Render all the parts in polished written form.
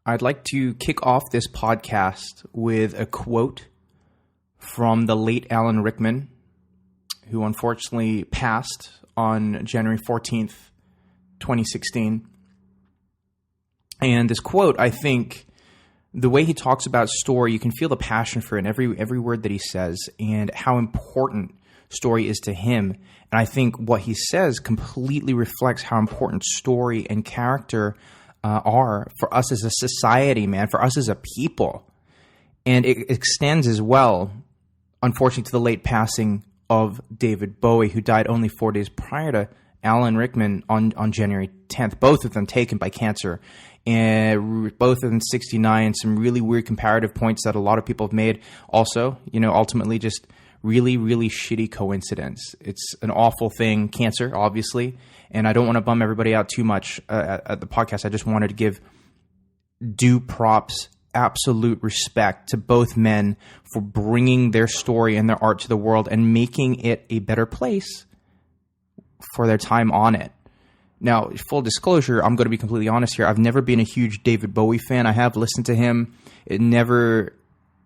I'd like to kick off this podcast with a quote from the late Alan Rickman, who unfortunately passed on January 14th, 2016. And this quote, I think, the way he talks about story, you can feel the passion for it in every word that he says and how important story is to him. And I think what he says completely reflects how important story and character are for us as a society, man, for us as a people. And it extends as well, unfortunately, to the late passing of David Bowie, who died only 4 days prior to Alan Rickman on January 10th, both of them taken by cancer. And both of them 69, some really weird comparative points that a lot of people have made. Also, ultimately just really, really shitty coincidence. It's an awful thing, cancer, obviously. And I don't want to bum everybody out too much at the podcast. I just wanted to give due props, absolute respect to both men for bringing their story and their art to the world and making it a better place for their time on it. Now, full disclosure, I'm going to be completely honest here. I've never been a huge David Bowie fan. I have listened to him. It never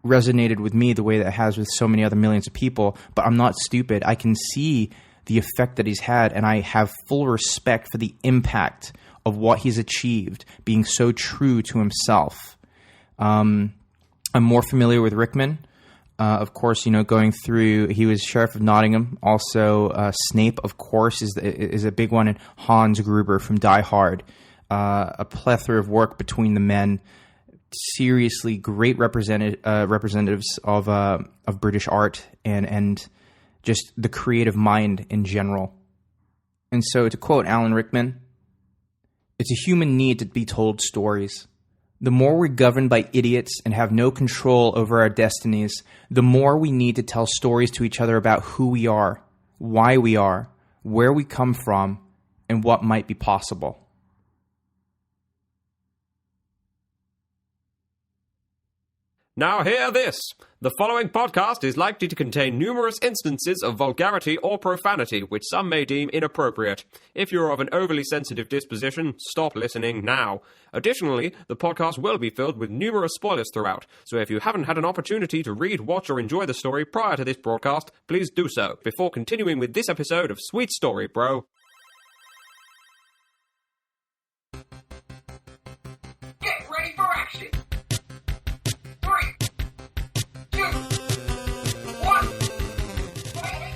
resonated with me the way that it has with so many other millions of people, but I'm not stupid. I can see the effect that he's had, and I have full respect for the impact of what he's achieved, being so true to himself. I'm more familiar with Rickman. Of course, going through, he was Sheriff of Nottingham. Also, Snape, of course, is a big one. And Hans Gruber from Die Hard. A plethora of work between the men. Seriously, great representatives of British art and just the creative mind in general. And so, to quote Alan Rickman, "It's a human need to be told stories. The more we're governed by idiots and have no control over our destinies, the more we need to tell stories to each other about who we are, why we are, where we come from, and what might be possible." Now hear this! The following podcast is likely to contain numerous instances of vulgarity or profanity, which some may deem inappropriate. If you're of an overly sensitive disposition, stop listening now. Additionally, the podcast will be filled with numerous spoilers throughout, so if you haven't had an opportunity to read, watch, or enjoy the story prior to this broadcast, please do so, before continuing with this episode of Sweet Story, Bro. Get ready for action! 3, 2, 1.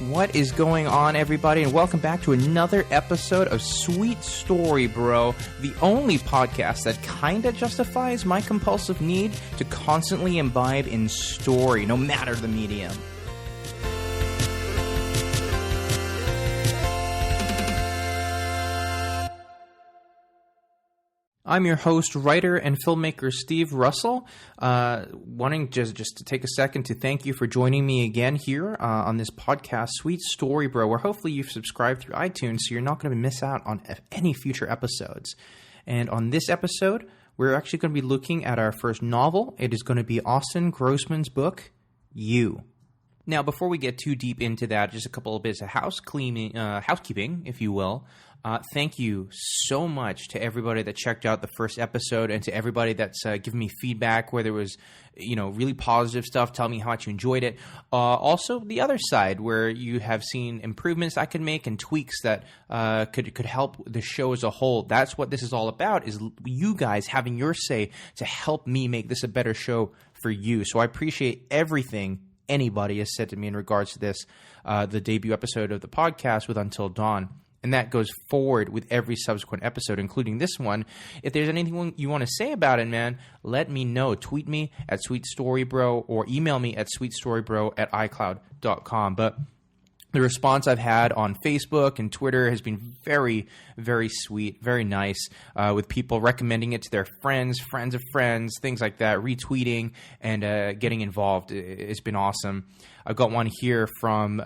What is going on, everybody, and welcome back to another episode of Sweet Story, Bro, the only podcast that kinda justifies my compulsive need to constantly imbibe in story, no matter the medium. I'm your host, writer, and filmmaker Steve Russell. Wanting just to take a second to thank you for joining me again here on this podcast, Sweet Story, Bro, where hopefully you've subscribed through iTunes so you're not going to miss out on any future episodes. And on this episode, we're actually going to be looking at our first novel. It is going to be Austin Grossman's book, You. Now, before we get too deep into that, just a couple of bits of housekeeping, if you will. Thank you so much to everybody that checked out the first episode and to everybody that's given me feedback, where there was, really positive stuff, telling me how much you enjoyed it. Also, the other side, where you have seen improvements I could make and tweaks that could help the show as a whole. That's what this is all about, is you guys having your say to help me make this a better show for you. So I appreciate everything anybody has said to me in regards to this, the debut episode of the podcast with Until Dawn. And that goes forward with every subsequent episode, including this one. If there's anything you want to say about it, man, let me know. Tweet me at SweetStoryBro or email me at sweetstorybro@icloud.com. But the response I've had on Facebook and Twitter has been very, very sweet, very nice, with people recommending it to their friends, friends of friends, things like that, retweeting and getting involved. It's been awesome. I've got one here from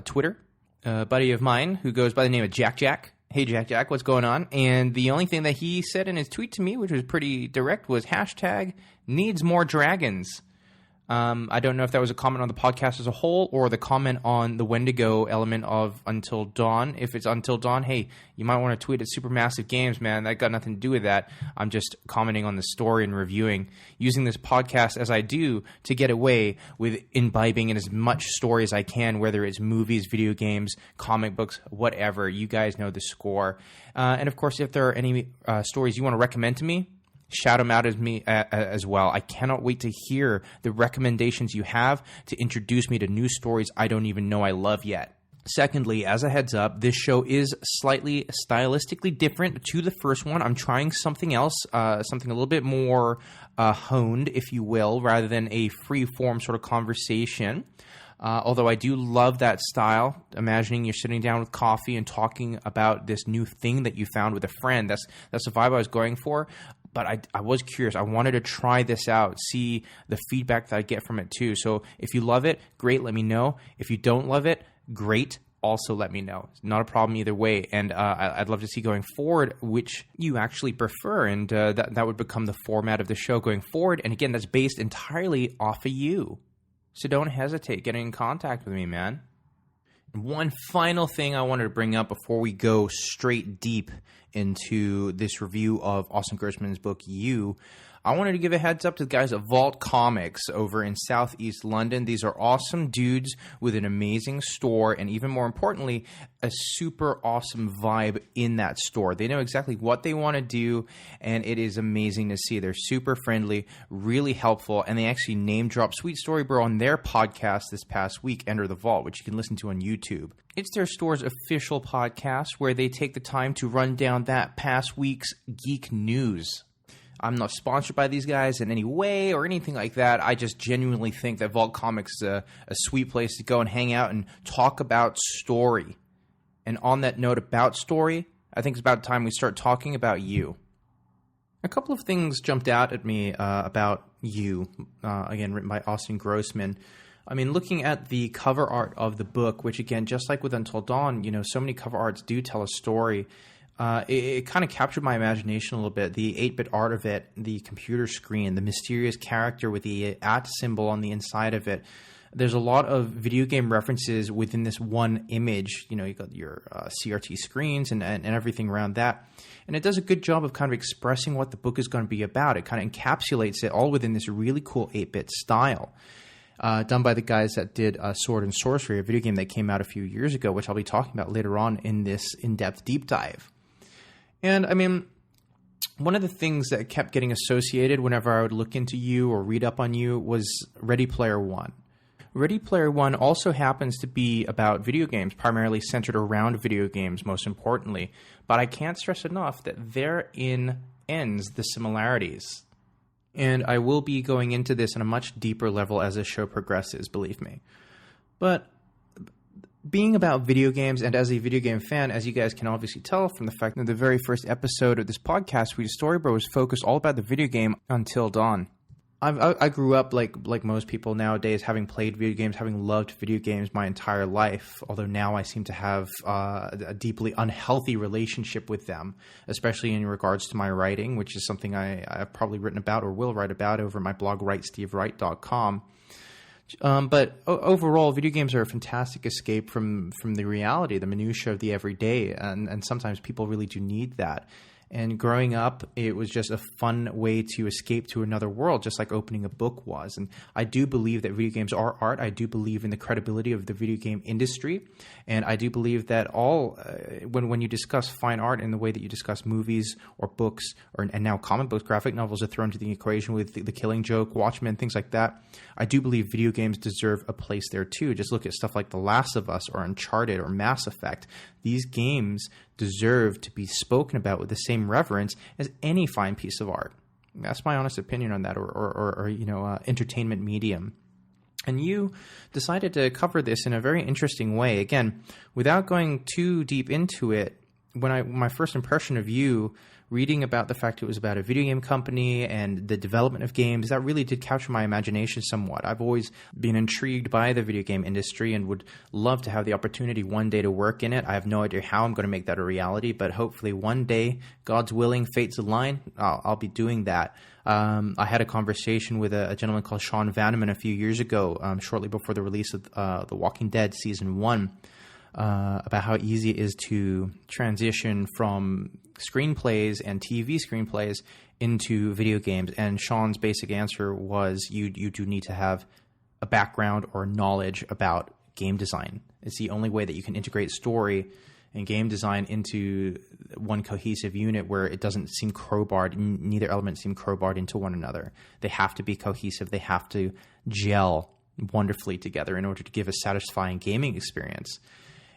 Twitter. A buddy of mine who goes by the name of Jack. Hey, Jack, what's going on? And the only thing that he said in his tweet to me, which was pretty direct, was #needs more dragons. I don't know if that was a comment on the podcast as a whole or the comment on the Wendigo element of Until Dawn. If it's Until Dawn, hey, you might want to tweet at Supermassive Games, man. That got nothing to do with that. I'm just commenting on the story and reviewing, using this podcast as I do to get away with imbibing in as much story as I can, whether it's movies, video games, comic books, whatever. You guys know the score. And of course, if there are any stories you want to recommend to me, shout them out as well. I cannot wait to hear the recommendations you have to introduce me to new stories I don't even know I love yet. Secondly, as a heads up, this show is slightly stylistically different to the first one. I'm trying something else, something a little bit more honed, if you will, rather than a free-form sort of conversation. Although I do love that style, imagining you're sitting down with coffee and talking about this new thing that you found with a friend. That's the vibe I was going for. But I was curious. I wanted to try this out, see the feedback that I get from it too. So if you love it, great, let me know. If you don't love it, great, also let me know. It's not a problem either way. And I'd love to see going forward which you actually prefer. And that would become the format of the show going forward. And again, that's based entirely off of you. So don't hesitate getting in contact with me, man. One final thing I wanted to bring up before we go straight deep into this review of Austin Grossman's book, You. I wanted to give a heads up to the guys at Vault Comics over in Southeast London. These are awesome dudes with an amazing store and, even more importantly, a super awesome vibe in that store. They know exactly what they want to do, and it is amazing to see. They're super friendly, really helpful, and they actually name-drop Sweet Story Bro on their podcast this past week, Enter the Vault, which you can listen to on YouTube. It's their store's official podcast where they take the time to run down that past week's geek news. I'm not sponsored by these guys in any way or anything like that. I just genuinely think that Vault Comics is a sweet place to go and hang out and talk about story. And on that note about story, I think it's about time we start talking about You. A couple of things jumped out at me about You, again, written by Austin Grossman. I mean, looking at the cover art of the book, which again, just like with Until Dawn, you know, so many cover arts do tell a story. It kind of captured my imagination a little bit. The 8-bit art of it, the computer screen, the mysterious character with the @ symbol on the inside of it. There's a lot of video game references within this one image. You know, you got your CRT screens and everything around that. And it does a good job of kind of expressing what the book is going to be about. It kind of encapsulates it all within this really cool 8-bit style. Done by the guys that did Sword and Sorcery, a video game that came out a few years ago, which I'll be talking about later on in this in-depth deep dive. And, I mean, one of the things that kept getting associated whenever I would look into You or read up on You was Ready Player One. Ready Player One also happens to be about video games, primarily centered around video games, most importantly. But I can't stress enough that therein ends the similarities. And I will be going into this on a much deeper level as the show progresses, believe me. But being about video games, and as a video game fan, as you guys can obviously tell from the fact that the very first episode of this podcast, Sweet Story Bro, was focused all about the video game Until Dawn. I grew up like most people nowadays, having played video games, having loved video games my entire life, although now I seem to have a deeply unhealthy relationship with them, especially in regards to my writing, which is something I've probably written about or will write about over my blog, writestevewright.com. But overall, video games are a fantastic escape from the reality, the minutiae of the everyday, and sometimes people really do need that. And growing up, it was just a fun way to escape to another world, just like opening a book was. And I do believe that video games are art. I do believe in the credibility of the video game industry. And I do believe that when you discuss fine art in the way that you discuss movies or books, and now comic books, graphic novels are thrown into the equation with the Killing Joke, Watchmen, things like that. I do believe video games deserve a place there too. Just look at stuff like The Last of Us or Uncharted or Mass Effect. These games deserve to be spoken about with the same reverence as any fine piece of art. That's my honest opinion on that, or entertainment medium. And You decided to cover this in a very interesting way. Again, without going too deep into it, my first impression of You reading about the fact it was about a video game company and the development of games, that really did capture my imagination somewhat. I've always been intrigued by the video game industry and would love to have the opportunity one day to work in it. I have no idea how I'm going to make that a reality, but hopefully one day, God's willing, fates align, I'll be doing that. I had a conversation with a gentleman called Sean Vanneman a few years ago, shortly before the release of The Walking Dead Season 1, about how easy it is to transition from screenplays and TV screenplays into video games. And Sean's basic answer was you do need to have a background or knowledge about game design. It's the only way that you can integrate story and game design into one cohesive unit where it doesn't seem crowbarred, neither element seem crowbarred into one another. They have to be cohesive. They have to gel wonderfully together in order to give a satisfying gaming experience.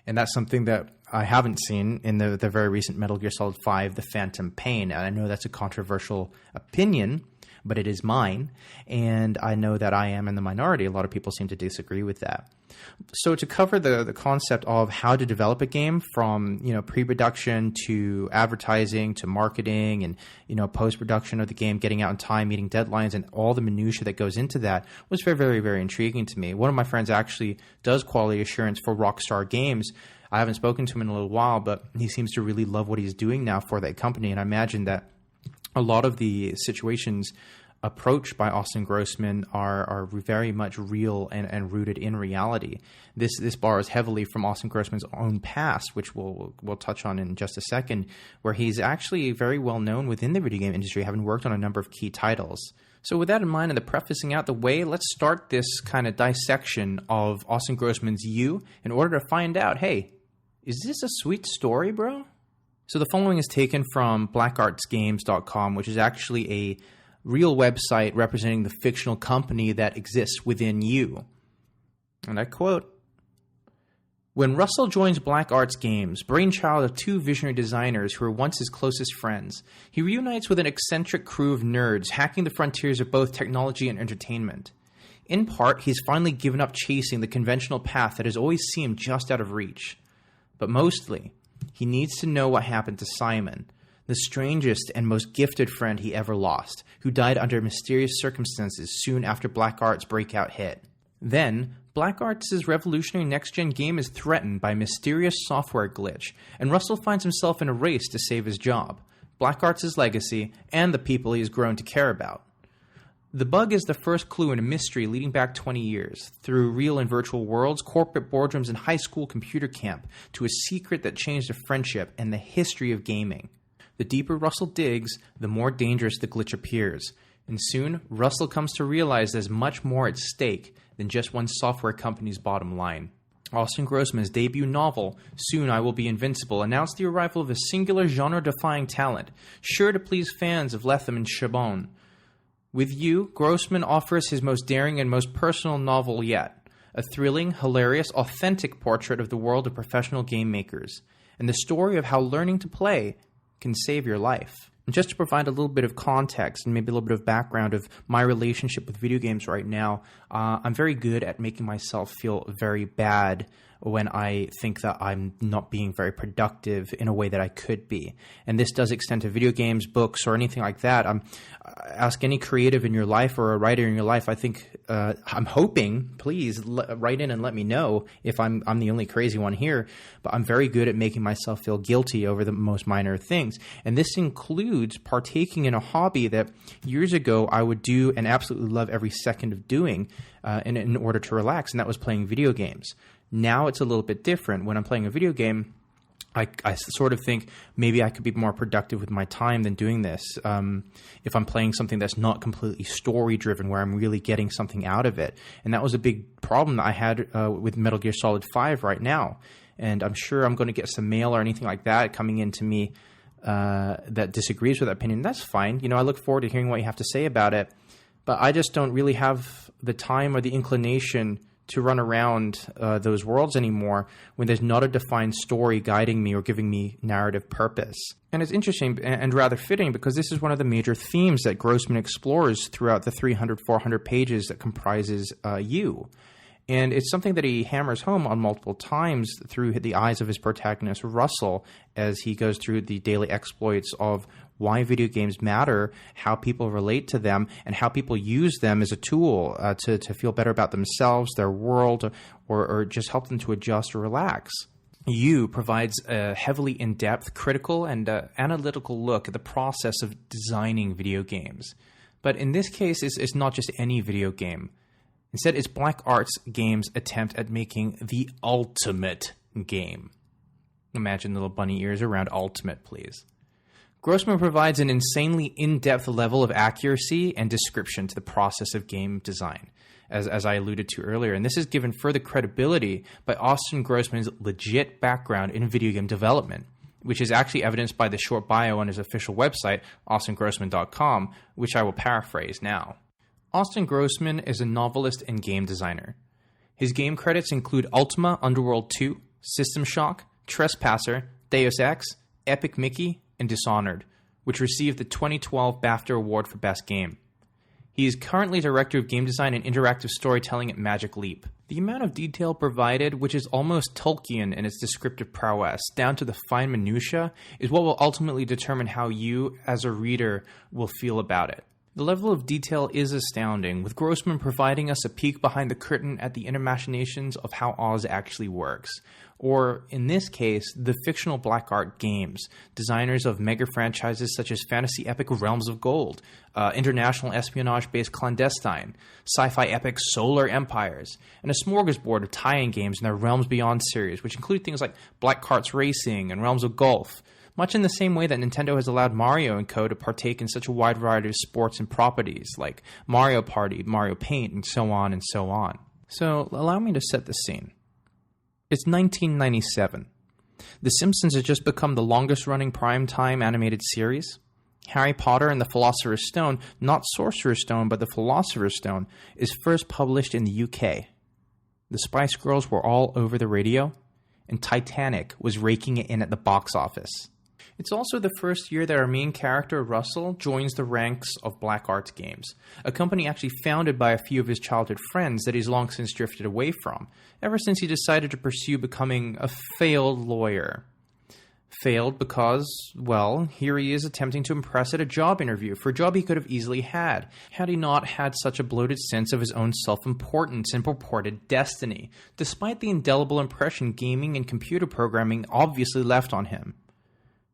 And that's something that I haven't seen in the very recent Metal Gear Solid 5, The Phantom Pain. And I know that's a controversial opinion, but it is mine. And I know that I am in the minority. A lot of people seem to disagree with that. So to cover the concept of how to develop a game from, pre-production to advertising to marketing and, post-production of the game, getting out in time, meeting deadlines, and all the minutia that goes into that was very, very, very intriguing to me. One of my friends actually does quality assurance for Rockstar Games. I haven't spoken to him in a little while, but he seems to really love what he's doing now for that company. And I imagine that a lot of the situations approached by Austin Grossman are very much real and rooted in reality. This borrows heavily from Austin Grossman's own past, which we'll touch on in just a second, where he's actually very well known within the video game industry, having worked on a number of key titles. So with that in mind and the prefacing out the way, let's start this kind of dissection of Austin Grossman's You in order to find out, hey, is this a sweet story, bro? So the following is taken from blackartsgames.com, which is actually a real website representing the fictional company that exists within You. And I quote, "When Russell joins Black Arts Games, brainchild of two visionary designers who were once his closest friends, he reunites with an eccentric crew of nerds hacking the frontiers of both technology and entertainment. In part, he's finally given up chasing the conventional path that has always seemed just out of reach. But mostly, he needs to know what happened to Simon, the strangest and most gifted friend he ever lost, who died under mysterious circumstances soon after Black Arts' breakout hit. Then, Black Arts' revolutionary next-gen game is threatened by a mysterious software glitch, and Russell finds himself in a race to save his job, Black Arts' legacy, and the people he has grown to care about. The bug is the first clue in a mystery leading back 20 years, through real and virtual worlds, corporate boardrooms, and high school computer camp, to a secret that changed a friendship and the history of gaming. The deeper Russell digs, the more dangerous the glitch appears, and soon Russell comes to realize there's much more at stake than just one software company's bottom line." Austin Grossman's debut novel, Soon I Will Be Invincible, announced the arrival of a singular genre-defying talent, sure to please fans of Lethem and Chabon. With You, Grossman offers his most daring and most personal novel yet, a thrilling, hilarious, authentic portrait of the world of professional game makers, and the story of how learning to play can save your life. And just to provide a little bit of context and maybe a little bit of background of my relationship with video games right now, I'm very good at making myself feel very bad when I think that I'm not being very productive in a way that I could be. And this does extend to video games, books, or anything like that. Ask any creative in your life or a writer in your life. I think I'm hoping, please write in and let me know if I'm the only crazy one here. But I'm very good at making myself feel guilty over the most minor things. And this includes partaking in a hobby that years ago I would do and absolutely love every second of doing in order to relax, and that was playing video games. Now it's a little bit different. When I'm playing a video game, I sort of think maybe I could be more productive with my time than doing this. If I'm playing something that's not completely story-driven, where I'm really getting something out of it. And that was a big problem that I had with Metal Gear Solid 5 right now. And I'm sure I'm going to get some mail or anything like that coming into me that disagrees with that opinion. That's fine. I look forward to hearing what you have to say about it. But I just don't really have the time or the inclination to run around those worlds anymore when there's not a defined story guiding me or giving me narrative purpose. And it's interesting and rather fitting because this is one of the major themes that Grossman explores throughout the 300, 400 pages that comprises You. And it's something that he hammers home on multiple times through the eyes of his protagonist, Russell, as he goes through the daily exploits of why video games matter, how people relate to them, and how people use them as a tool to feel better about themselves, their world, or just help them to adjust or relax. You provides a heavily in-depth, critical, and analytical look at the process of designing video games. But in this case, it's not just any video game. Instead, it's Black Art's game's attempt at making the ultimate game. Imagine little bunny ears around ultimate, please. Grossman provides an insanely in-depth level of accuracy and description to the process of game design, as I alluded to earlier, and this is given further credibility by Austin Grossman's legit background in video game development, which is actually evidenced by the short bio on his official website, austingrossman.com, which I will paraphrase now. Austin Grossman is a novelist and game designer. His game credits include Ultima Underworld 2, System Shock, Trespasser, Deus Ex, Epic Mickey, and Dishonored, which received the 2012 BAFTA Award for Best Game. He is currently Director of Game Design and Interactive Storytelling at Magic Leap. The amount of detail provided, which is almost Tolkien in its descriptive prowess, down to the fine minutiae, is what will ultimately determine how you, as a reader, will feel about it. The level of detail is astounding, with Grossman providing us a peek behind the curtain at the inner machinations of how Oz actually works. Or, in this case, the fictional Black Art Games, designers of mega franchises such as fantasy epic Realms of Gold, international espionage-based Clandestine, sci-fi epic Solar Empires, and a smorgasbord of tie-in games in their Realms Beyond series, which include things like Black Carts Racing and Realms of Golf, much in the same way that Nintendo has allowed Mario & Co. to partake in such a wide variety of sports and properties, like Mario Party, Mario Paint, and so on and so on. So, allow me to set the scene. It's 1997. The Simpsons has just become the longest-running primetime animated series. Harry Potter and the Philosopher's Stone, not Sorcerer's Stone, but the Philosopher's Stone, is first published in the UK. The Spice Girls were all over the radio, and Titanic was raking it in at the box office. It's also the first year that our main character, Russell, joins the ranks of Black Art Games, a company actually founded by a few of his childhood friends that he's long since drifted away from, ever since he decided to pursue becoming a failed lawyer. Failed because, well, here he is attempting to impress at a job interview for a job he could have easily had he not had such a bloated sense of his own self-importance and purported destiny, despite the indelible impression gaming and computer programming obviously left on him.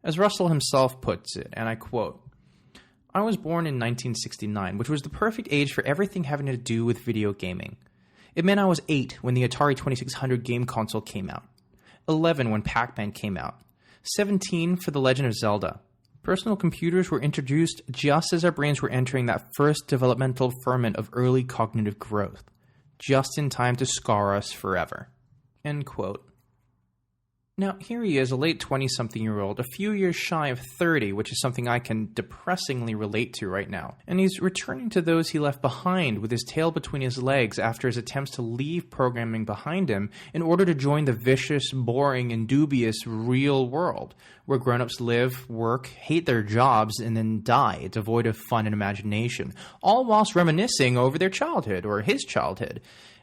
As Russell himself puts it, and I quote, "I was born in 1969, which was the perfect age for everything having to do with video gaming. It meant I was 8 when the Atari 2600 game console came out, 11 when Pac-Man came out, 17 for The Legend of Zelda. Personal computers were introduced just as our brains were entering that first developmental ferment of early cognitive growth, just in time to scar us forever." End quote. Now, here he is, a late 20-something-year-old, a few years shy of 30, which is something I can depressingly relate to right now. And he's returning to those he left behind with his tail between his legs after his attempts to leave programming behind him in order to join the vicious, boring, and dubious real world, where grown-ups live, work, hate their jobs, and then die, devoid of fun and imagination, all whilst reminiscing over their childhood, or his childhood,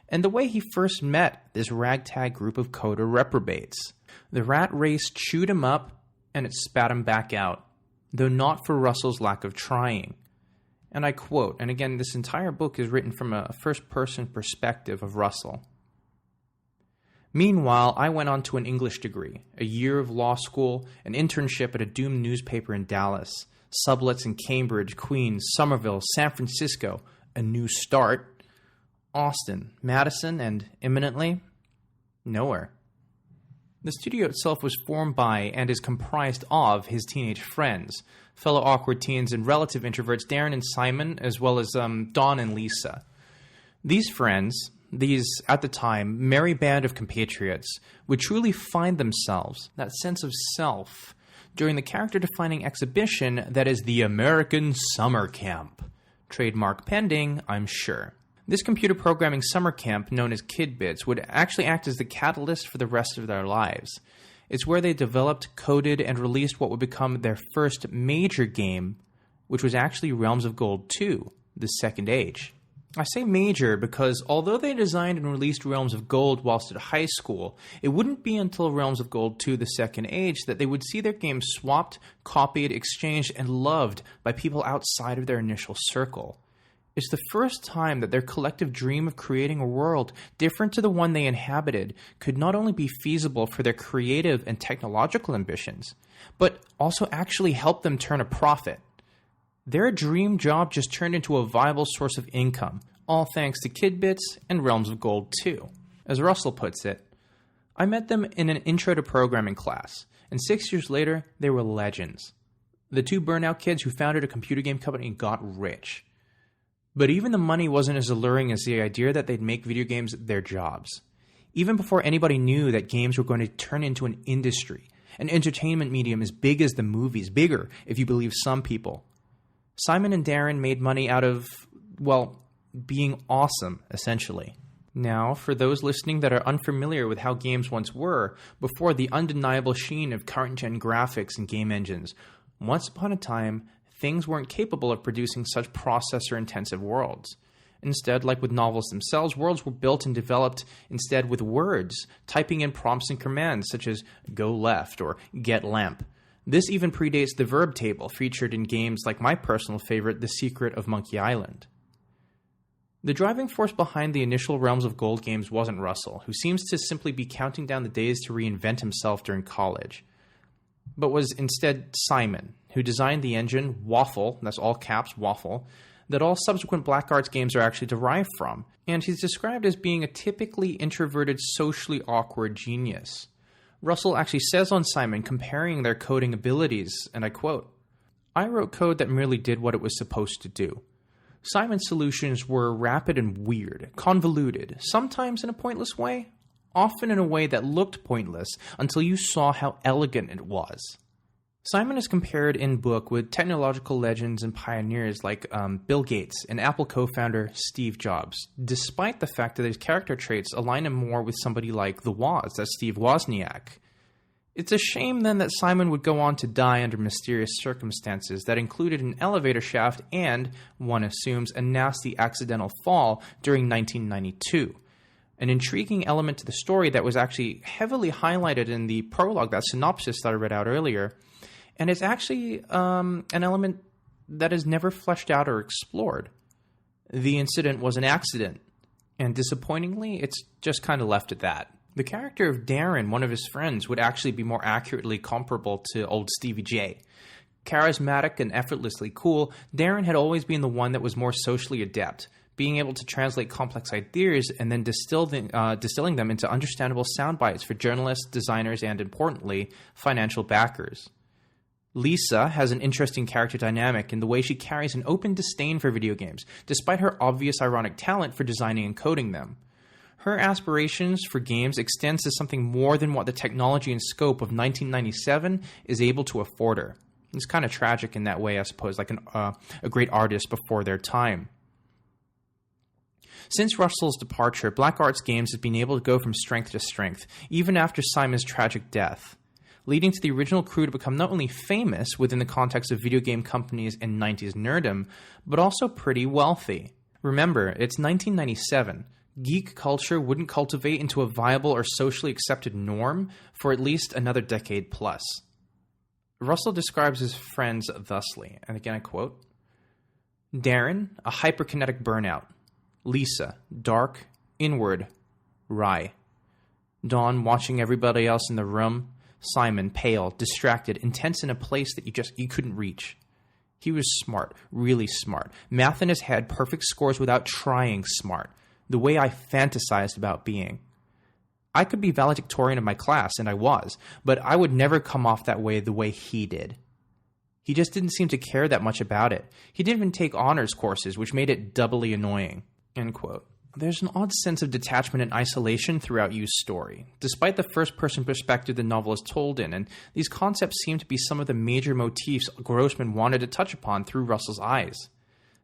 and the way he first met this ragtag group of coder reprobates. The rat race chewed him up, and it spat him back out, though not for Russell's lack of trying. And I quote, and again, this entire book is written from a first-person perspective of Russell. "Meanwhile, I went on to an English degree, a year of law school, an internship at a doomed newspaper in Dallas, sublets in Cambridge, Queens, Somerville, San Francisco, a new start, Austin, Madison, and imminently, nowhere." The studio itself was formed by and is comprised of his teenage friends, fellow awkward teens and relative introverts Darren and Simon, as well as Dawn and Lisa. These friends, these, at the time, merry band of compatriots, would truly find themselves, that sense of self, during the character-defining exhibition that is the American Summer Camp. Trademark pending, I'm sure. This computer programming summer camp, known as Kidbits, would actually act as the catalyst for the rest of their lives. It's where they developed, coded, and released what would become their first major game, which was actually Realms of Gold 2, The Second Age. I say major because although they designed and released Realms of Gold whilst at high school, it wouldn't be until Realms of Gold 2: The Second Age that they would see their game swapped, copied, exchanged, and loved by people outside of their initial circle. It's the first time that their collective dream of creating a world different to the one they inhabited could not only be feasible for their creative and technological ambitions, but also actually help them turn a profit. Their dream job just turned into a viable source of income, all thanks to Kidbits and Realms of Gold 2. As Russell puts it, I met them in an intro to programming class, and 6 years later, they were legends. The two burnout kids who founded a computer game company got rich. But even the money wasn't as alluring as the idea that they'd make video games their jobs. Even before anybody knew that games were going to turn into an industry, an entertainment medium as big as the movies, bigger if you believe some people. Simon and Darren made money out of, well, being awesome, essentially. Now, for those listening that are unfamiliar with how games once were, before the undeniable sheen of current-gen graphics and game engines, once upon a time, things weren't capable of producing such processor-intensive worlds. Instead, like with novels themselves, worlds were built and developed instead with words, typing in prompts and commands such as go left or get lamp. This even predates the verb table featured in games like my personal favorite, The Secret of Monkey Island. The driving force behind the initial Realms of Gold games wasn't Russell, who seems to simply be counting down the days to reinvent himself during college, but was instead Simon, who designed the engine, Waffle, that's all caps, Waffle, that all subsequent Black Arts games are actually derived from, and he's described as being a typically introverted, socially awkward genius. Russell actually says on Simon, comparing their coding abilities, and I quote, "I wrote code that merely did what it was supposed to do. Simon's solutions were rapid and weird, convoluted, sometimes in a pointless way, often in a way that looked pointless until you saw how elegant it was." Simon is compared in book with technological legends and pioneers like Bill Gates and Apple co-founder Steve Jobs, despite the fact that his character traits align him more with somebody like the Woz, that's Steve Wozniak. It's a shame then that Simon would go on to die under mysterious circumstances that included an elevator shaft and, one assumes, a nasty accidental fall during 1992. An intriguing element to the story that was actually heavily highlighted in the prologue, that synopsis that I read out earlier. And it's actually an element that is never fleshed out or explored. The incident was an accident, and disappointingly, it's just kind of left at that. The character of Darren, one of his friends, would actually be more accurately comparable to old Stevie J. Charismatic and effortlessly cool, Darren had always been the one that was more socially adept, being able to translate complex ideas and then distilling them into understandable sound bites for journalists, designers, and, importantly, financial backers. Lisa has an interesting character dynamic in the way she carries an open disdain for video games, despite her obvious ironic talent for designing and coding them. Her aspirations for games extends to something more than what the technology and scope of 1997 is able to afford her. It's kind of tragic in that way, I suppose, like a great artist before their time. Since Russell's departure, Black Arts Games has been able to go from strength to strength, even after Simon's tragic death, leading to the original crew to become not only famous within the context of video game companies and 90s nerdom, but also pretty wealthy. Remember, it's 1997. Geek culture wouldn't cultivate into a viable or socially accepted norm for at least another decade plus. Russell describes his friends thusly, and again I quote, "Darren, a hyperkinetic burnout. Lisa, dark, inward, wry. Dawn, watching everybody else in the room. Simon, pale, distracted, intense in a place that you couldn't reach. He was smart, really smart. Math in his head, perfect scores without trying smart. The way I fantasized about being. I could be valedictorian of my class, and I was, but I would never come off that way the way he did. He just didn't seem to care that much about it. He didn't even take honors courses, which made it doubly annoying." End quote. There's an odd sense of detachment and isolation throughout Yu's story, despite the first-person perspective the novel is told in, and these concepts seem to be some of the major motifs Grossman wanted to touch upon through Russell's eyes.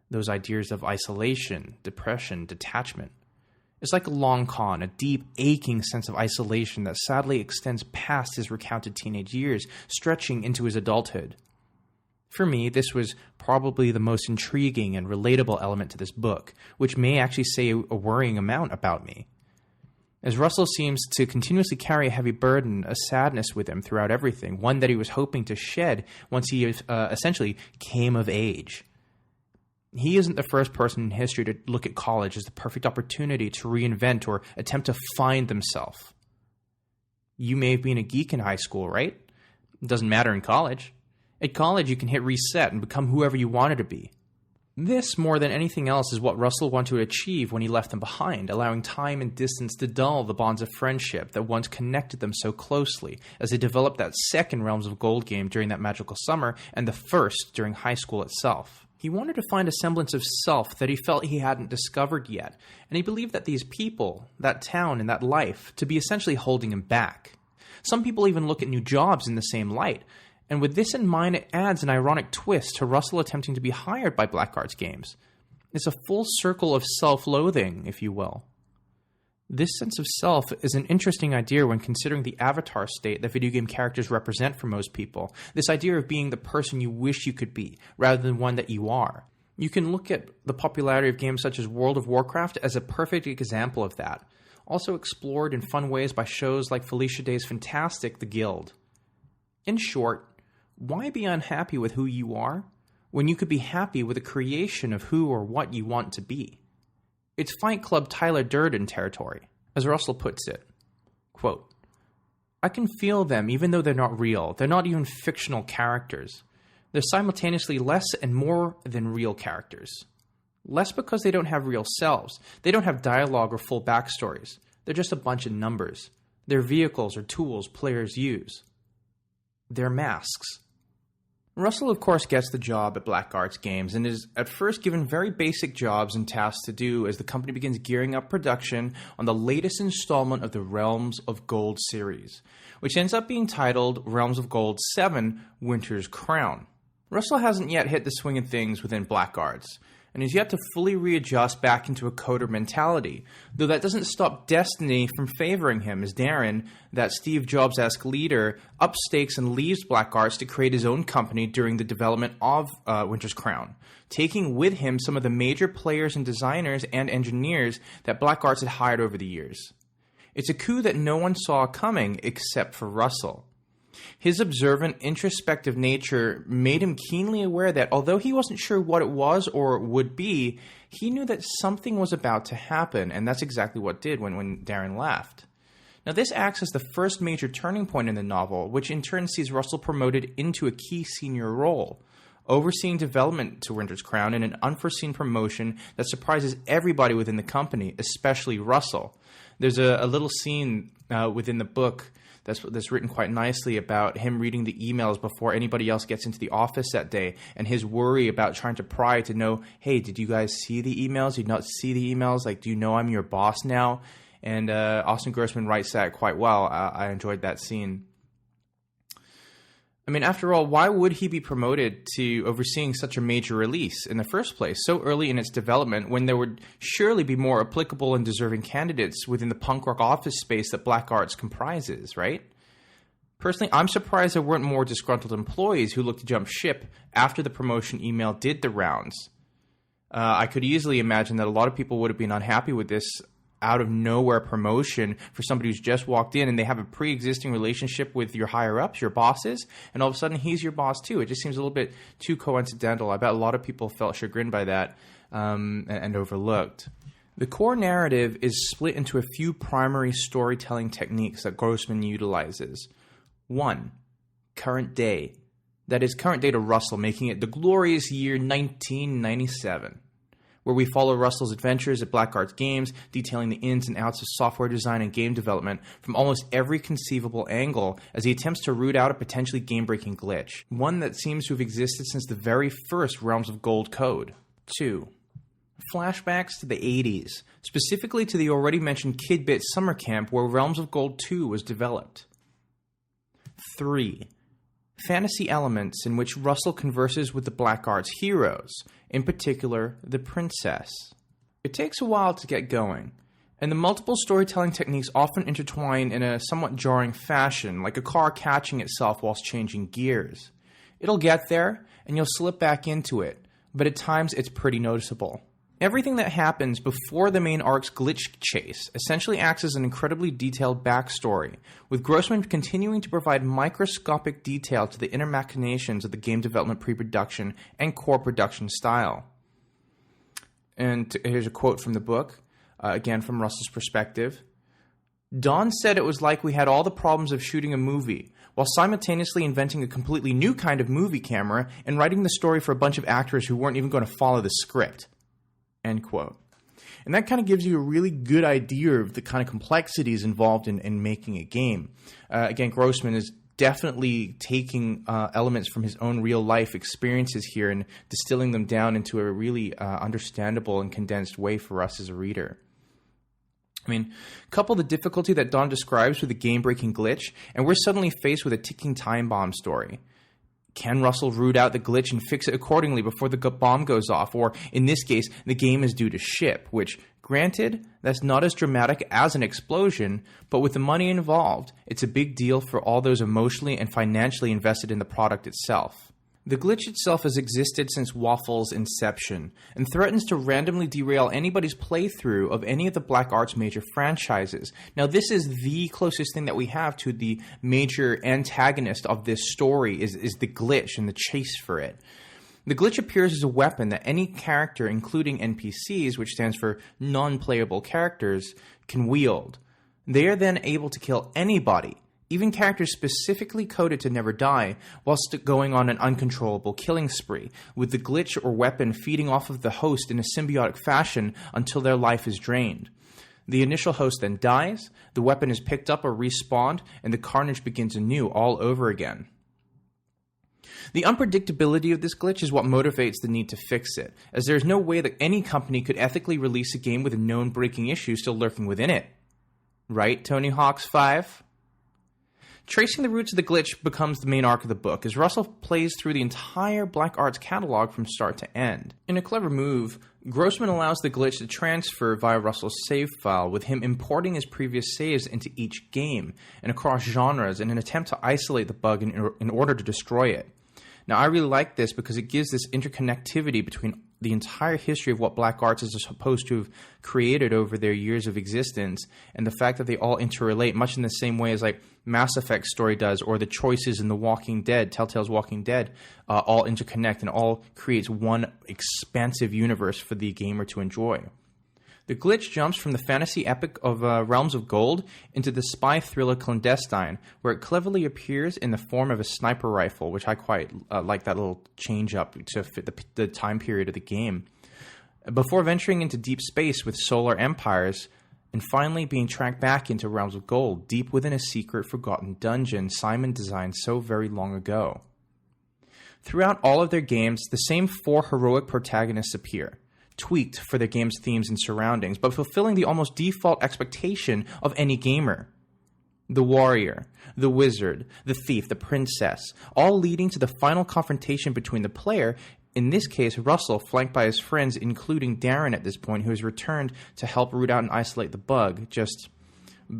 Those ideas of isolation, depression, detachment. It's like a long con, a deep, aching sense of isolation that sadly extends past his recounted teenage years, stretching into his adulthood. For me, this was probably the most intriguing and relatable element to this book, which may actually say a worrying amount about me. As Russell seems to continuously carry a heavy burden, a sadness with him throughout everything, one that he was hoping to shed once he essentially came of age. He isn't the first person in history to look at college as the perfect opportunity to reinvent or attempt to find themselves. You may have been a geek in high school, right? It doesn't matter in college. At college, you can hit reset and become whoever you wanted to be. This, more than anything else, is what Russell wanted to achieve when he left them behind, allowing time and distance to dull the bonds of friendship that once connected them so closely as they developed that second Realms of Gold game during that magical summer and the first during high school itself. He wanted to find a semblance of self that he felt he hadn't discovered yet, and he believed that these people, that town, and that life to be essentially holding him back. Some people even look at new jobs in the same light, and with this in mind, it adds an ironic twist to Russell attempting to be hired by Blackguard's games. It's a full circle of self-loathing, if you will. This sense of self is an interesting idea when considering the avatar state that video game characters represent for most people. This idea of being the person you wish you could be, rather than one that you are. You can look at the popularity of games such as World of Warcraft as a perfect example of that, also explored in fun ways by shows like Felicia Day's fantastic The Guild. In short, why be unhappy with who you are when you could be happy with a creation of who or what you want to be? It's Fight Club Tyler Durden territory, as Russell puts it. Quote, I can feel them even though they're not real. They're not even fictional characters. They're simultaneously less and more than real characters. Less because they don't have real selves. They don't have dialogue or full backstories. They're just a bunch of numbers. They're vehicles or tools players use. They're masks. Russell, of course, gets the job at Blackguard's Games and is at first given very basic jobs and tasks to do as the company begins gearing up production on the latest installment of the Realms of Gold series, which ends up being titled Realms of Gold 7 Winter's Crown. Russell hasn't yet hit the swing of things within Blackguard's, and is yet to fully readjust back into a coder mentality, though that doesn't stop Destiny from favoring him as Darren, that Steve Jobs-esque leader, upstakes and leaves Blackguard's to create his own company during the development of Winter's Crown, taking with him some of the major players and designers and engineers that Blackguard's had hired over the years. It's a coup that no one saw coming except for Russell. His observant, introspective nature made him keenly aware that, although he wasn't sure what it was or would be, he knew that something was about to happen, and that's exactly what did when Darren left. Now, this acts as the first major turning point in the novel, which in turn sees Russell promoted into a key senior role, overseeing development to Winter's Crown in an unforeseen promotion that surprises everybody within the company, especially Russell. There's a little scene within the book that's written quite nicely about him reading the emails before anybody else gets into the office that day, and his worry about trying to pry to know, hey, did you guys see the emails? Did you not see the emails? Like, do you know I'm your boss now? And Austin Grossman writes that quite well. I enjoyed that scene. I mean, after all, why would he be promoted to overseeing such a major release in the first place, so early in its development, when there would surely be more applicable and deserving candidates within the punk rock office space that Blackguard's comprises, right? Personally, I'm surprised there weren't more disgruntled employees who looked to jump ship after the promotion email did the rounds. I could easily imagine that a lot of people would have been unhappy with this out-of-nowhere promotion for somebody who's just walked in and they have a pre-existing relationship with your higher-ups, your bosses, and all of a sudden he's your boss too. It just seems a little bit too coincidental. I bet a lot of people felt chagrined by that and overlooked. The core narrative is split into a few primary storytelling techniques that Grossman utilizes. 1. Current day. That is current day to Russell, making it the glorious year 1997. Where we follow Russell's adventures at Blackguard's Games, detailing the ins and outs of software design and game development from almost every conceivable angle as he attempts to root out a potentially game-breaking glitch, one that seems to have existed since the very first Realms of Gold code. 2. Flashbacks to the 80s, specifically to the already mentioned Kidbit summer camp where Realms of Gold 2 was developed. 3. Fantasy elements in which Russell converses with the Blackguard's heroes, in particular, the princess. It takes a while to get going, and the multiple storytelling techniques often intertwine in a somewhat jarring fashion, like a car catching itself whilst changing gears. It'll get there, and you'll slip back into it, but at times it's pretty noticeable. Everything that happens before the main arc's glitch chase essentially acts as an incredibly detailed backstory, with Grossman continuing to provide microscopic detail to the inner machinations of the game development pre-production and core production style. And here's a quote from the book, again from Russell's perspective. Don said it was like we had all the problems of shooting a movie, while simultaneously inventing a completely new kind of movie camera and writing the story for a bunch of actors who weren't even going to follow the script. End quote. And that kind of gives you a really good idea of the kind of complexities involved in making a game. Again, Grossman is definitely taking elements from his own real-life experiences here and distilling them down into a really understandable and condensed way for us as a reader. I mean, couple the difficulty that Don describes with a game-breaking glitch, and we're suddenly faced with a ticking time bomb story. Can Russell root out the glitch and fix it accordingly before the bomb goes off? Or, in this case, the game is due to ship, which, granted, that's not as dramatic as an explosion, but with the money involved, it's a big deal for all those emotionally and financially invested in the product itself. The glitch itself has existed since Waffle's inception, and threatens to randomly derail anybody's playthrough of any of the Black Art's major franchises. Now, this is the closest thing that we have to the major antagonist of this story is the glitch and the chase for it. The glitch appears as a weapon that any character, including NPCs, which stands for non-playable characters, can wield. They are then able to kill anybody, even characters specifically coded to never die, whilst going on an uncontrollable killing spree, with the glitch or weapon feeding off of the host in a symbiotic fashion until their life is drained. The initial host then dies, the weapon is picked up or respawned, and the carnage begins anew all over again. The unpredictability of this glitch is what motivates the need to fix it, as there is no way that any company could ethically release a game with a known breaking issue still lurking within it. Right, Tony Hawk's 5? Tracing the roots of the glitch becomes the main arc of the book, as Russell plays through the entire Black Arts catalog from start to end. In a clever move, Grossman allows the glitch to transfer via Russell's save file, with him importing his previous saves into each game, and across genres in an attempt to isolate the bug in order to destroy it. Now, I really like this because it gives this interconnectivity between the entire history of what Black Arts is supposed to have created over their years of existence, and the fact that they all interrelate much in the same way as like Mass Effect's story does, or the choices in The Walking Dead, Telltale's Walking Dead, all interconnect and all creates one expansive universe for the gamer to enjoy. The glitch jumps from the fantasy epic of Realms of Gold into the spy thriller Clandestine, where it cleverly appears in the form of a sniper rifle, which I quite like that little change-up to fit the time period of the game, before venturing into deep space with Solar Empires, and finally being tracked back into Realms of Gold, deep within a secret, forgotten dungeon Simon designed so very long ago. Throughout all of their games, the same four heroic protagonists appear, tweaked for their game's themes and surroundings, but fulfilling the almost default expectation of any gamer. The warrior, the wizard, the thief, the princess, all leading to the final confrontation between the player, in this case Russell, flanked by his friends, including Darren at this point, who has returned to help root out and isolate the bug, just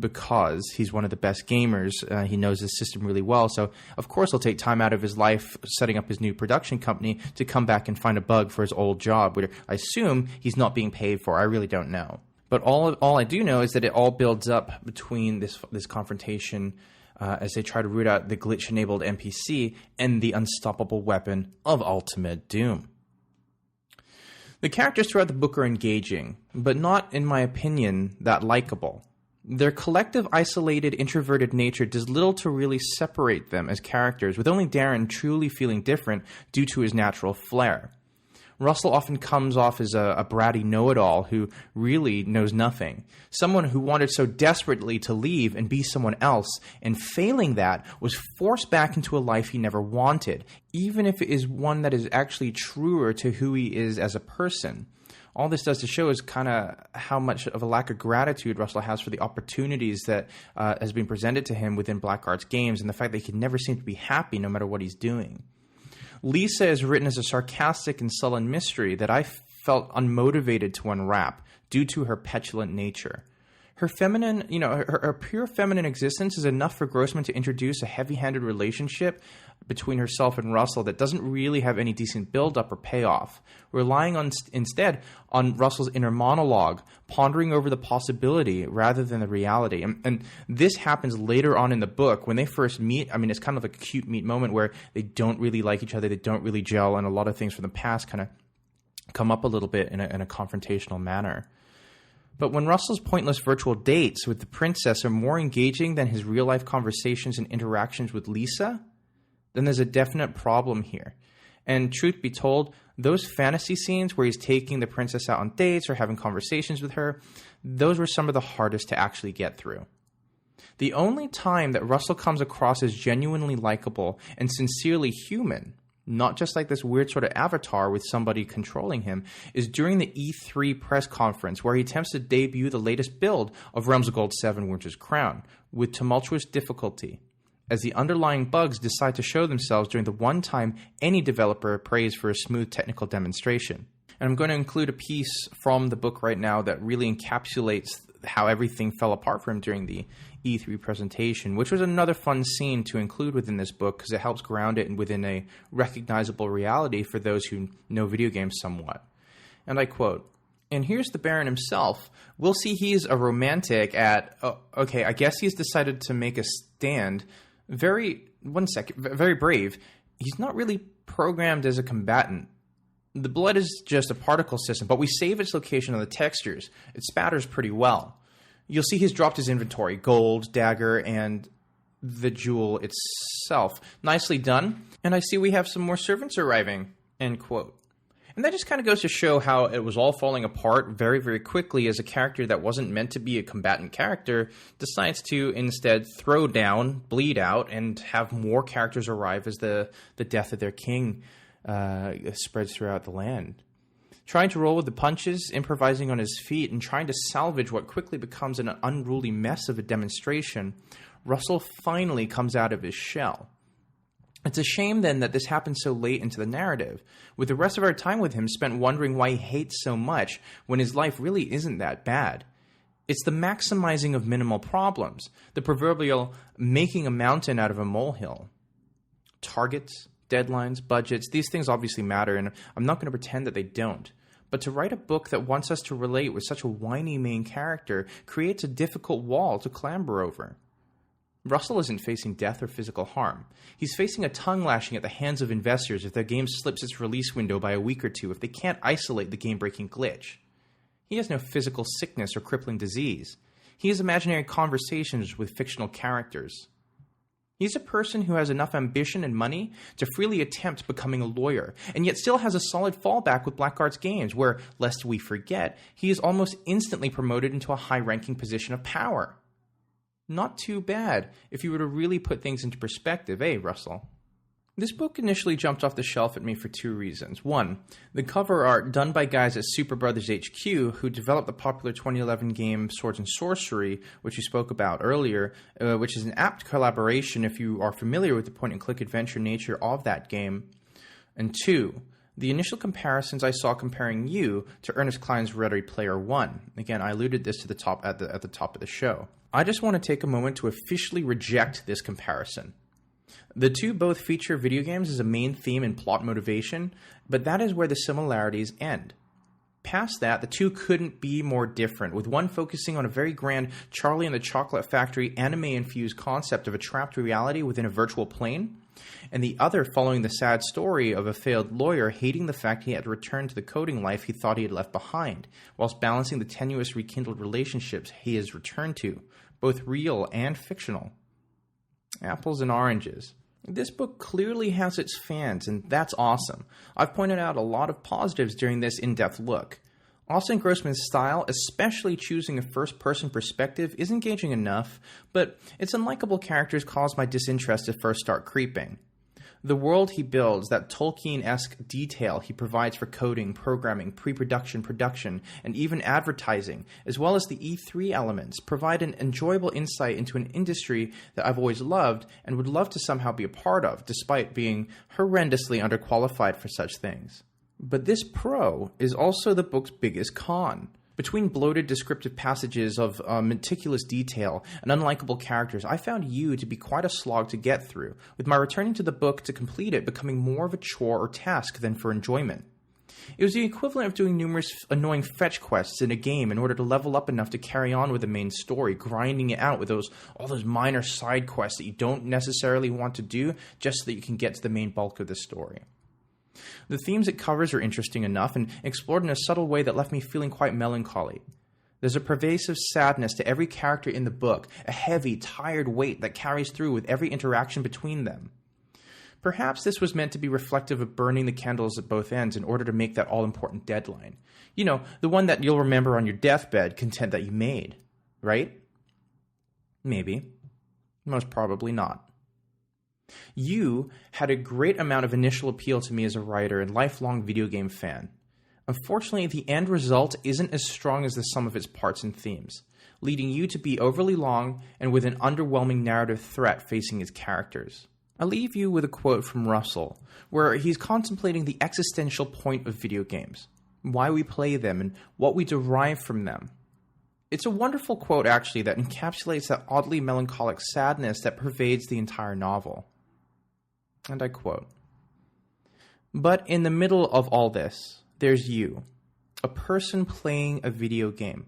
because he's one of the best gamers. He knows his system really well, so of course he'll take time out of his life setting up his new production company to come back and find a bug for his old job, which I assume he's not being paid for. I really don't know. But all I do know is that it all builds up between this confrontation as they try to root out the glitch-enabled NPC and the unstoppable weapon of ultimate doom. The characters throughout the book are engaging, but not, in my opinion, that likable. Their collective, isolated, introverted nature does little to really separate them as characters, with only Darren truly feeling different due to his natural flair. Russell often comes off as a bratty know-it-all who really knows nothing. Someone who wanted so desperately to leave and be someone else, and failing that, was forced back into a life he never wanted, even if it is one that is actually truer to who he is as a person. All this does to show is kind of how much of a lack of gratitude Russell has for the opportunities that has been presented to him within Black Arts games, and the fact that he can never seem to be happy no matter what he's doing. Lisa is written as a sarcastic and sullen mystery that I felt unmotivated to unwrap due to her petulant nature. Her feminine, her pure feminine existence is enough for Grossman to introduce a heavy-handed relationship between herself and Russell that doesn't really have any decent build-up or payoff, relying instead on Russell's inner monologue, pondering over the possibility rather than the reality. And this happens later on in the book when they first meet. I mean, it's kind of like a cute meet moment where they don't really like each other, they don't really gel, and a lot of things from the past kind of come up a little bit in a confrontational manner. But when Russell's pointless virtual dates with the princess are more engaging than his real-life conversations and interactions with Lisa, then there's a definite problem here. And truth be told, those fantasy scenes where he's taking the princess out on dates or having conversations with her, those were some of the hardest to actually get through. The only time that Russell comes across as genuinely likable and sincerely human, not just like this weird sort of avatar with somebody controlling him, is during the E3 press conference where he attempts to debut the latest build of Realms of Gold 7 Winter's Crown with tumultuous difficulty, as the underlying bugs decide to show themselves during the one time any developer prays for a smooth technical demonstration. And I'm going to include a piece from the book right now that really encapsulates how everything fell apart for him during the E3 presentation, which was another fun scene to include within this book because it helps ground it within a recognizable reality for those who know video games somewhat. And I quote, "And here's the Baron himself. We'll see he's a romantic at, I guess he's decided to make a stand. Very brave. He's not really programmed as a combatant. The blood is just a particle system, but we save its location on the textures. It spatters pretty well. You'll see he's dropped his inventory, gold, dagger, and the jewel itself. Nicely done. And I see we have some more servants arriving." End quote. And that just kind of goes to show how it was all falling apart very, very quickly as a character that wasn't meant to be a combatant character decides to instead throw down, bleed out, and have more characters arrive as the death of their king spreads throughout the land. Trying to roll with the punches, improvising on his feet, and trying to salvage what quickly becomes an unruly mess of a demonstration, Russell finally comes out of his shell. It's a shame, then, that this happened so late into the narrative, with the rest of our time with him spent wondering why he hates so much when his life really isn't that bad. It's the maximizing of minimal problems, the proverbial making a mountain out of a molehill. Targets, deadlines, budgets, these things obviously matter, and I'm not going to pretend that they don't. But to write a book that wants us to relate with such a whiny main character creates a difficult wall to clamber over. Russell isn't facing death or physical harm. He's facing a tongue lashing at the hands of investors if their game slips its release window by a week or two if they can't isolate the game-breaking glitch. He has no physical sickness or crippling disease. He has imaginary conversations with fictional characters. He's a person who has enough ambition and money to freely attempt becoming a lawyer, and yet still has a solid fallback with Blackguard's games, where, lest we forget, he is almost instantly promoted into a high-ranking position of power. Not too bad, if you were to really put things into perspective, Russell? This book initially jumped off the shelf at me for two reasons. One, the cover art done by guys at Super Brothers HQ who developed the popular 2011 game Swords and Sorcery, which you spoke about earlier, which is an apt collaboration if you are familiar with the point-and-click adventure nature of that game. And two, the initial comparisons I saw comparing you to Ernest Cline's Ready Player One. Again, I alluded this to the top at the top of the show. I just want to take a moment to officially reject this comparison. The two both feature video games as a main theme and plot motivation, but that is where the similarities end. Past that, the two couldn't be more different, with one focusing on a very grand Charlie and the Chocolate Factory anime-infused concept of a trapped reality within a virtual plane, and the other following the sad story of a failed lawyer hating the fact he had to return to the coding life he thought he had left behind, whilst balancing the tenuous rekindled relationships he has returned to, both real and fictional. Apples and oranges. This book clearly has its fans, and that's awesome. I've pointed out a lot of positives during this in-depth look. Austin Grossman's style, especially choosing a first-person perspective, is engaging enough, but its unlikable characters cause my disinterest to first start creeping. The world he builds, that Tolkien-esque detail he provides for coding, programming, pre-production, production, and even advertising, as well as the E3 elements, provide an enjoyable insight into an industry that I've always loved and would love to somehow be a part of, despite being horrendously underqualified for such things. But this pro is also the book's biggest con. Between bloated descriptive passages of meticulous detail and unlikable characters, I found You to be quite a slog to get through, with my returning to the book to complete it becoming more of a chore or task than for enjoyment. It was the equivalent of doing numerous annoying fetch quests in a game in order to level up enough to carry on with the main story, grinding it out with all those minor side quests that you don't necessarily want to do just so that you can get to the main bulk of the story. The themes it covers are interesting enough and explored in a subtle way that left me feeling quite melancholy. There's a pervasive sadness to every character in the book, a heavy, tired weight that carries through with every interaction between them. Perhaps this was meant to be reflective of burning the candles at both ends in order to make that all-important deadline. You know, the one that you'll remember on your deathbed, content that you made, right? Maybe. Most probably not. You had a great amount of initial appeal to me as a writer and lifelong video game fan. Unfortunately, the end result isn't as strong as the sum of its parts and themes, leading You to be overly long and with an underwhelming narrative threat facing its characters. I leave you with a quote from Russell, where he's contemplating the existential point of video games, why we play them, and what we derive from them. It's a wonderful quote, actually, that encapsulates that oddly melancholic sadness that pervades the entire novel. And I quote, "But in the middle of all this, there's you, a person playing a video game,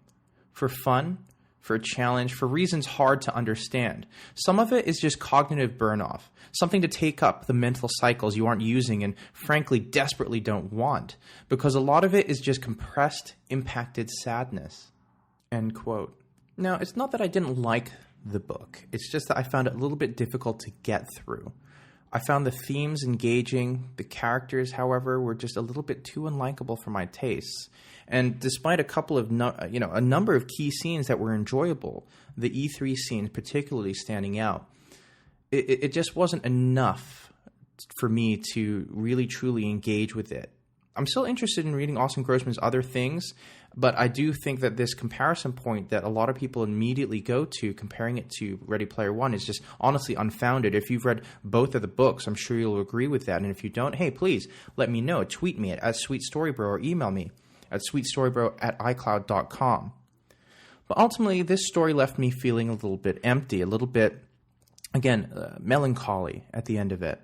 for fun, for a challenge, for reasons hard to understand. Some of it is just cognitive burn-off, something to take up the mental cycles you aren't using and frankly desperately don't want, because a lot of it is just compressed, impacted sadness." End quote. Now, it's not that I didn't like the book, it's just that I found it a little bit difficult to get through. I found the themes engaging, the characters, however, were just a little bit too unlikable for my tastes. And despite a couple of, a number of key scenes that were enjoyable, the E3 scene particularly standing out, it just wasn't enough for me to really truly engage with it. I'm still interested in reading Austin Grossman's other things, but I do think that this comparison point that a lot of people immediately go to, comparing it to Ready Player One, is just honestly unfounded. If you've read both of the books, I'm sure you'll agree with that. And if you don't, hey, please let me know. Tweet me at @SweetStoryBro or email me at sweetstorybro@icloud.com. But ultimately, this story left me feeling a little bit empty, a little bit, again, melancholy at the end of it.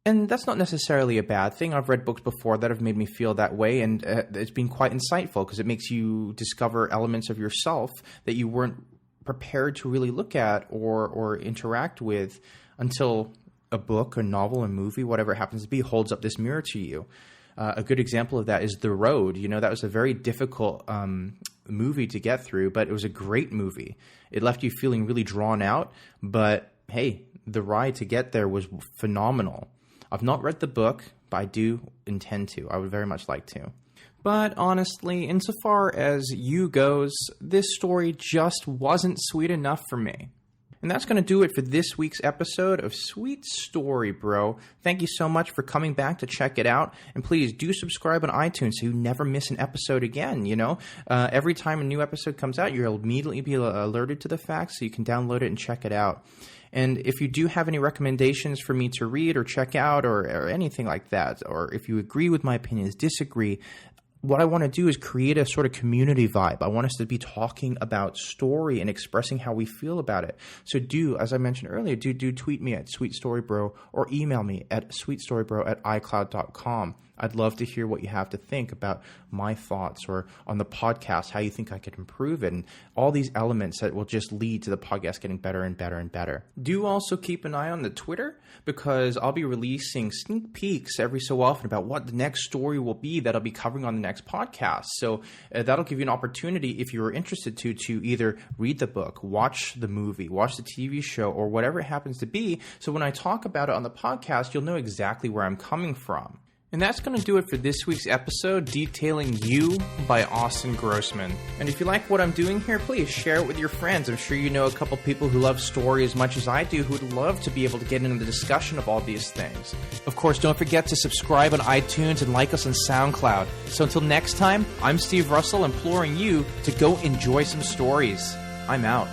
And that's not necessarily a bad thing. I've read books before that have made me feel that way, and it's been quite insightful because it makes you discover elements of yourself that you weren't prepared to really look at or interact with until a book, a novel, a movie, whatever it happens to be, holds up this mirror to you. A good example of that is The Road. You know, that was a very difficult movie to get through, but it was a great movie. It left you feeling really drawn out, but hey, the ride to get there was phenomenal. I've not read the book, but I do intend to. I would very much like to. But honestly, insofar as You goes, this story just wasn't sweet enough for me. And that's going to do it for this week's episode of Sweet Story Bro. Thank you so much for coming back to check it out. And please do subscribe on iTunes so you never miss an episode again, you know. Every time a new episode comes out, you'll immediately be alerted to the fact so you can download it and check it out. And if you do have any recommendations for me to read or check out or anything like that, or if you agree with my opinions, disagree, what I want to do is create a sort of community vibe. I want us to be talking about story and expressing how we feel about it. So do, as I mentioned earlier, do tweet me at SweetStoryBro or email me at sweetstorybro@icloud.com. I'd love to hear what you have to think about my thoughts or on the podcast, how you think I could improve it, and all these elements that will just lead to the podcast getting better and better and better. Do also keep an eye on the Twitter, because I'll be releasing sneak peeks every so often about what the next story will be that I'll be covering on the next podcast. So that'll give you an opportunity, if you're interested to either read the book, watch the movie, watch the TV show, or whatever it happens to be. So when I talk about it on the podcast, you'll know exactly where I'm coming from. And that's going to do it for this week's episode, detailing You by Austin Grossman. And if you like what I'm doing here, please share it with your friends. I'm sure you know a couple people who love story as much as I do, who would love to be able to get into the discussion of all these things. Of course, don't forget to subscribe on iTunes and like us on Soundcloud. So until next time, I'm Steve Russell, imploring you to go enjoy some stories. I'm out.